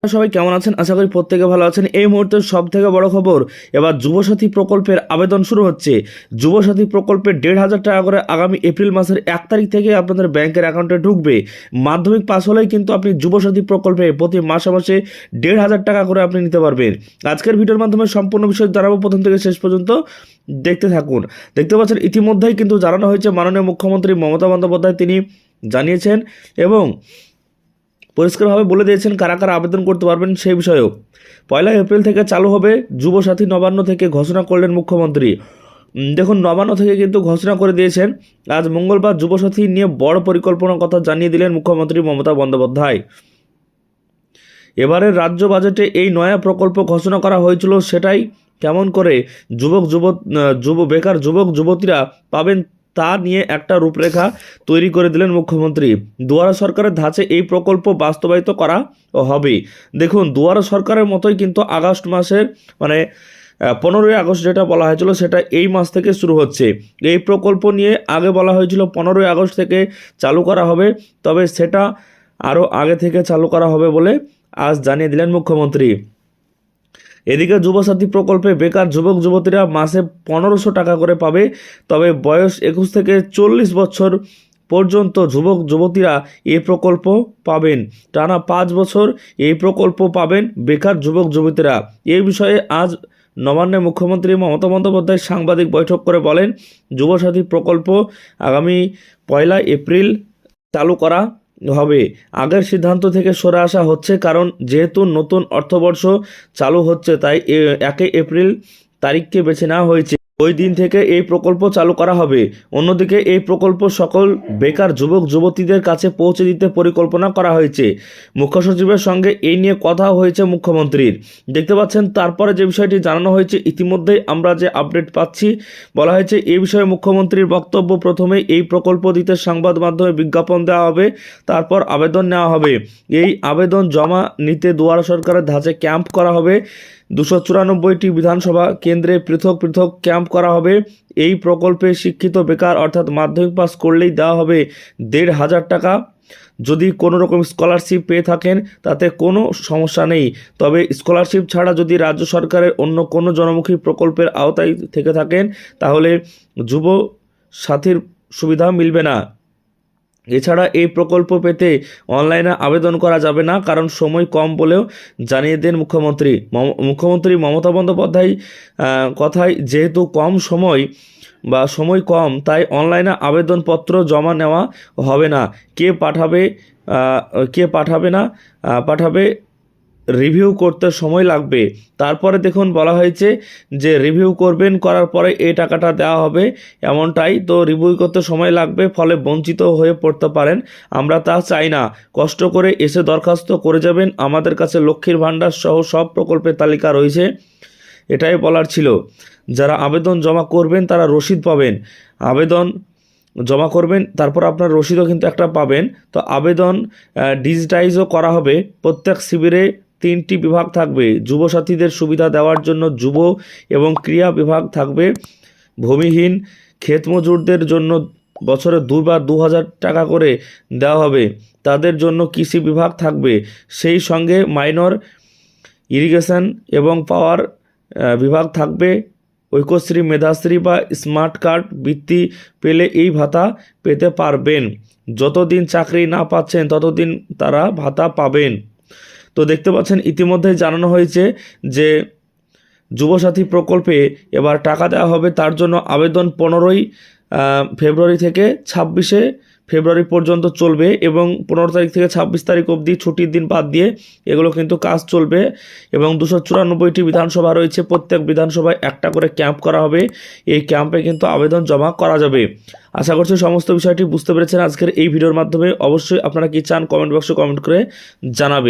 সবাই কেমন আছেন? আশা করি প্রত্যেকে ভালো আছেন। এই মুহূর্তের সবথেকে বড় খবর, এবার যুবসাথী প্রকল্পের আবেদন শুরু হচ্ছে। যুবসাথী প্রকল্পের ১,৫০০ টাকা করে আগামী এপ্রিল মাসের ১ তারিখ থেকে আপনাদের ব্যাংকের অ্যাকাউন্টে ঢুকবে। মাধ্যমিক পাস হলেই কিন্তু আপনি যুবসাথী প্রকল্পে প্রতি মাসে মাসে ১,৫০০ টাকা করে আপনি নিতে পারবেন। আজকের ভিডিওর মাধ্যমে সম্পূর্ণ বিষয় জানাবো, প্রথম থেকে শেষ পর্যন্ত দেখতে থাকুন। দেখতে পাচ্ছেন ইতিমধ্যেই কিন্তু জানানো হয়েছে, মাননীয় মুখ্যমন্ত্রী মমতা বন্দ্যোপাধ্যায় তিনি জানিয়েছেন এবং পরিষ্কারভাবে বলে দিয়েছেন কারা কারা আবেদন করতে পারবেন সেই বিষয়েও। ১ এপ্রিল থেকে চালু হবে যুবসাথী। নবান্ন থেকে ঘোষণা করলেন মুখ্যমন্ত্রী। দেখুন, নবান্ন থেকে কিন্তু ঘোষণা করে দিয়েছেন। আজ মঙ্গলবার যুবসাথী নিয়ে বড় পরিকল্পনার কথা জানিয়ে দিলেন মুখ্যমন্ত্রী মমতা বন্দ্যোপাধ্যায়। এবারের রাজ্য বাজেটে এই নয়া প্রকল্প ঘোষণা করা হয়েছিল, সেটাই কেমন করে বেকার যুবক যুবতীরা পাবেন তা নিয়ে একটা রূপরেখা তৈরি করে দিলেন মুখ্যমন্ত্রী। দুয়ারা সরকারের ধাঁচে এই প্রকল্প বাস্তবায়িত করা হবে। দেখুন, দুয়ারা সরকারের মতোই কিন্তু আগস্ট মাসের 15ই আগস্ট যেটা বলা হয়েছিল সেটা এই মাস থেকে শুরু হচ্ছে। এই প্রকল্প নিয়ে আগে বলা হয়েছিল 15ই আগস্ট থেকে চালু করা হবে, তবে সেটা আরও আগে থেকে চালু করা হবে বলে আজ জানিয়ে দিলেন মুখ্যমন্ত্রী। এদিকে যুবসাথী প্রকল্পে বেকার যুবক যুবতীরা মাসে ১৫০০ টাকা করে পাবে। তবে বয়স ২১ থেকে ৪০ বছর পর্যন্ত যুবক যুবতীরা এই প্রকল্প পাবেন। টানা ৫ বছর এই প্রকল্প পাবেন বেকার যুবক যুবতীরা। এই বিষয়ে আজ নবান্নে মুখ্যমন্ত্রী মমতা বন্দ্যোপাধ্যায় সাংবাদিক বৈঠক করে বলেন, যুবসাথী প্রকল্প আগামী ১ এপ্রিল চালু করা হবে। আগের সিদ্ধান্ত থেকে সরে আসা হচ্ছে, কারণ যেহেতু নতুন অর্থবর্ষ চালু হচ্ছে তাই ১ এপ্রিল তারিখকে বেছে নেওয়া হয়েছে। ওই দিন থেকে এই প্রকল্প চালু করা হবে। অন্যদিকে এই প্রকল্প সকল বেকার যুবক যুবতীদের কাছে পৌঁছে দিতে পরিকল্পনা করা হয়েছে। মুখ্য সচিবের সঙ্গে এই নিয়ে কথা হয়েছে মুখ্যমন্ত্রীর। দেখতে পাচ্ছেন, তারপরে যে বিষয়টি জানানো হয়েছে, ইতিমধ্যেই আমরা যে আপডেট পাচ্ছি, বলা হয়েছে এই বিষয়ে মুখ্যমন্ত্রীর বক্তব্য, প্রথমে এই প্রকল্প দিতে সংবাদ মাধ্যমে বিজ্ঞাপন দেওয়া হবে, তারপর আবেদন নেওয়া হবে। এই আবেদন জমা নিতে দুয়ারা সরকারের ধাঁচে ক্যাম্প করা হবে। ২৯৪টি বিধানসভা কেন্দ্রে পৃথক পৃথক ক্যাম্প করা হবে। এই প্রকল্পে শিক্ষিত বেকার অর্থাৎ মাধ্যমিক পাস করলেই দেওয়া হবে ১,৫০০ টাকা। যদি কোনো রকম স্কলারশিপ পেয়ে থাকেন তাতে কোনো সমস্যা নেই, তবে স্কলারশিপ ছাড়া যদি রাজ্য সরকারের অন্য কোনো জনমুখী প্রকল্পের আওতায় থেকে থাকেন তাহলে যুব সাথীর সুবিধা মিলবে না। এছাড়া এই প্রকল্প পেতে অনলাইনে আবেদন করা যাবে না, কারণ সময় কম বলেও জানিয়ে দেন মুখ্যমন্ত্রী মমতা বন্দ্যোপাধ্যায় কথায়, যেহেতু সময় কম তাই অনলাইনে আবেদনপত্র জমা নেওয়া হবে না। পাঠাবে রিভিউ করতে সময় লাগবে। তারপরে দেখুন বলা হয়েছে যে রিভিউ করার পরে এই টাকাটা দেওয়া হবে, এমনটাই তো। রিভিউ করতে সময় লাগবে, ফলে বঞ্চিত হয়ে পড়তে পারেন। আমরা তা চাই না। কষ্ট করে এসে দরখাস্ত করে যাবেন। আমাদের কাছে লক্ষ্মীর ভাণ্ডার সহ সব প্রকল্পের তালিকা রয়েছে, এটাই বলার ছিল। যারা আবেদন জমা করবেন তারা রসিদ পাবেন। আবেদন জমা করবেন, তারপর আপনার রসিদও কিন্তু একটা পাবেন। তো আবেদন ডিজিটাইজও করা হবে। প্রত্যেক শিবিরে 3টি বিভাগ থাকবে। যুবসাথীদের সুবিধা দেওয়ার জন্য যুব এবং ক্রিয়া বিভাগ থাকবে। ভূমিহীন ক্ষেত মজুরদের জন্য বছরে 2 বার ২,০০০ টাকা করে দেওয়া হবে। তাদের জন্য কৃষি বিভাগ থাকবে। সেই সঙ্গে মাইনর ইরিগেশন এবং পাওয়ার বিভাগ থাকবে। ঐক্যশ্রী, মেধাশ্রী বা স্মার্ট কার্ড বৃত্তি পেলে এই ভাতা পেতে পারবেন। যতদিন চাকরি না পাচ্ছেন ততদিন তারা ভাতা পাবেন। তো দেখতে পাচ্ছেন ইতিমধ্যেই জানানো হয়েছে যে যুবসাথী প্রকল্পে এবার টাকা দেওয়া হবে। তার জন্য আবেদন 15ই ফেব্রুয়ারি থেকে 26শে ফেব্রুয়ারি পর্যন্ত চলবে এবং 15 তারিখ থেকে 26 তারিখ অবধি ছুটির দিন বাদ দিয়ে এগুলো কিন্তু কাজ চলবে। এবং 294টি বিধানসভা রয়েছে, প্রত্যেক বিধানসভায় একটা করে ক্যাম্প করা হবে। এই ক্যাম্পে কিন্তু আবেদন জমা করা যাবে। আশা করছি সমস্ত বিষয়টি বুঝতে পেরেছেন আজকের এই ভিডিওর মাধ্যমে। অবশ্যই আপনারা কি চান কমেন্ট বক্সে কমেন্ট করে জানাবেন।